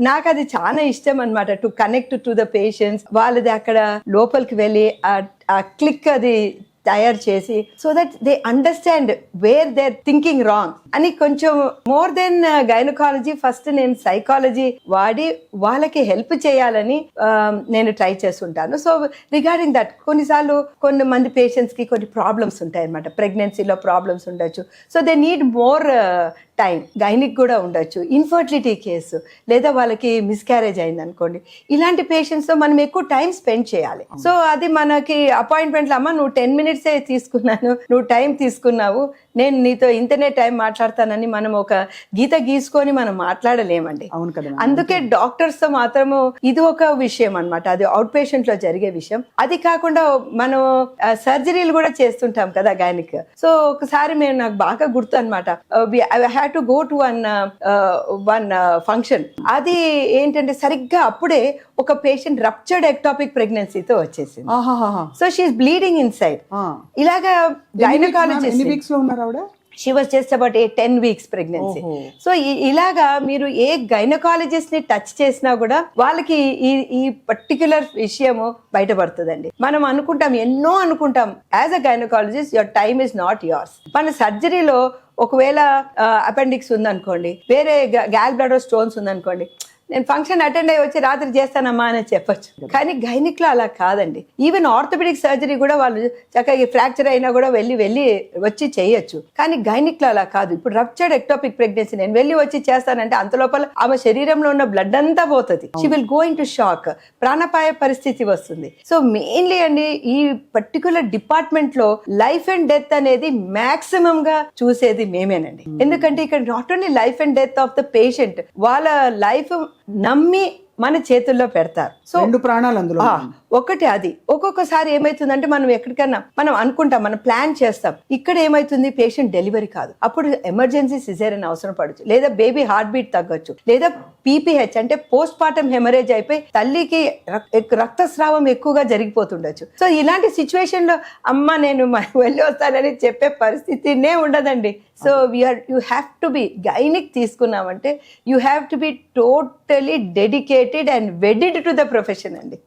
నాకు అది చాలా ఇష్టం అన్నమాట, to connect to the patients. వాళ్ళది అక్కడ లోపలికి వెళ్ళి ఆ క్లిక్ అది తయారు చేసి, so that they understand where they are thinking wrong అని. కొంచెం మోర్ దెన్ గైనకాలజీ, ఫస్ట్ నేను సైకాలజీ వాడి వాళ్ళకి హెల్ప్ చేయాలని నేను ట్రై చేస్తుంటాను. సో రిగార్డింగ్ దట్, కొన్నిసార్లు కొన్ని మంది పేషెంట్స్కి కొన్ని ప్రాబ్లమ్స్ ఉంటాయి అన్నమాట, ప్రెగ్నెన్సీలో ప్రాబ్లమ్స్ ఉండొచ్చు. So they need more time. Gynaec కూడా ఉండొచ్చు, ఇన్ఫర్టిలిటీ కేసు, లేదా వాళ్ళకి మిస్క్యారేజ్ అయింది అనుకోండి. ఇలాంటి పేషెంట్స్తో మనం ఎక్కువ టైం స్పెండ్ చేయాలి. సో అది మనకి అపాయింట్మెంట్లో, అమ్మ నువ్వు 10 minutes తీసుకున్నాను, నువ్వు టైం తీసుకున్నావు, నేను నీతో ఇంతనే టైం మాట్లాడతానని మనం ఒక గీత గీసుకొని మనం మాట్లాడలేమండి. అవును కదా. అందుకే డాక్టర్స్ తో మాత్రము ఇది ఒక విషయం అన్నమాట, అది అవుట్ పేషెంట్ లో జరిగే విషయం. అది కాకుండా మనం సర్జరీలు కూడా చేస్తుంటాం కదా గైనిక్. సో ఒకసారి మేము, నాకు బాగా గుర్తు అనమాట, I had to go to one function. అది ఏంటంటే సరిగ్గా అప్పుడే ఒక పేషెంట్ రప్చర్డ్ ఎక్టాపిక్ ప్రెగ్నెన్సీతో వచ్చేసింది. So she is bleeding inside. ఇలాగా gynaecologist, she was just about 10 weeks pregnancy. So ఇలాగా మీరు ఏ గైనకాలజిస్ట్ ని టచ్ చేసినా కూడా వాళ్ళకి ఈ పర్టిక్యులర్ విషయము బయటపడుతుందండి. మనం అనుకుంటాం, ఎన్నో అనుకుంటాం, as a gynaecologist your time is not yours. మన సర్జరీలో ఒకవేళ అపెండిక్స్ ఉందనుకోండి, వేరే గ్యాల్ బ్లాడర్ స్టోన్స్ ఉందనుకోండి, నేను ఫంక్షన్ అటెండ్ అయ్యి వచ్చి రాత్రి చేస్తానమ్మా అని చెప్పొచ్చు. కానీ గైనిక్ లో అలా కాదండి. ఈవెన్ ఆర్థోపెడిక్ సర్జరీ కూడా వాళ్ళు చక్కగా ఫ్రాక్చర్ అయినా కూడా వెళ్ళి వచ్చి చేయొచ్చు. కానీ గైనిక్ లో అలా కాదు. ఇప్పుడు రప్చర్డ్ ఎక్టాపిక్ ప్రెగ్నెన్సీ నేను వెళ్ళి వచ్చి చేస్తానంటే అంత లోపల ఆమె శరీరంలో ఉన్న బ్లడ్ అంతా పోతుంది. She will go in to shock, ప్రాణాపాయ పరిస్థితి వస్తుంది. సో మెయిన్లీ అండి, ఈ పర్టికులర్ డిపార్ట్మెంట్ లో లైఫ్ అండ్ డెత్ అనేది మాక్సిమం గా చూసేది మేమేనండి. ఎందుకంటే ఇక్కడ not only life and death of the patient, వాళ్ళ లైఫ్ నమ్మి మన చేతుల్లో పెడతారు. సో 2 ప్రాణాలు అందులో. ఒకటి అది. ఒక్కొక్కసారి ఏమైతుందంటే మనం ఎక్కడికన్నా మనం అనుకుంటాం, మనం ప్లాన్ చేస్తాం, ఇక్కడ ఏమైతుంది పేషెంట్ డెలివరీ కాదు, అప్పుడు ఎమర్జెన్సీ సిజేరియన్ అవసరం పడచ్చు, లేదా బేబీ హార్ట్ బీట్ తగ్గొచ్చు, లేదా PPH అంటే పోస్ట్ పార్టం హెమరేజ్ అయిపోయి తల్లికి రక్తస్రావం ఎక్కువగా జరిగిపోతుండొచ్చు. సో ఇలాంటి సిచ్యువేషన్ లో అమ్మ నేను వెళ్ళి వస్తానని చెప్పే పరిస్థితినే ఉండదండి. So you have to be, gynaec తీసుకున్నామంటే you have to be totally dedicated and wedded to the profession అండి.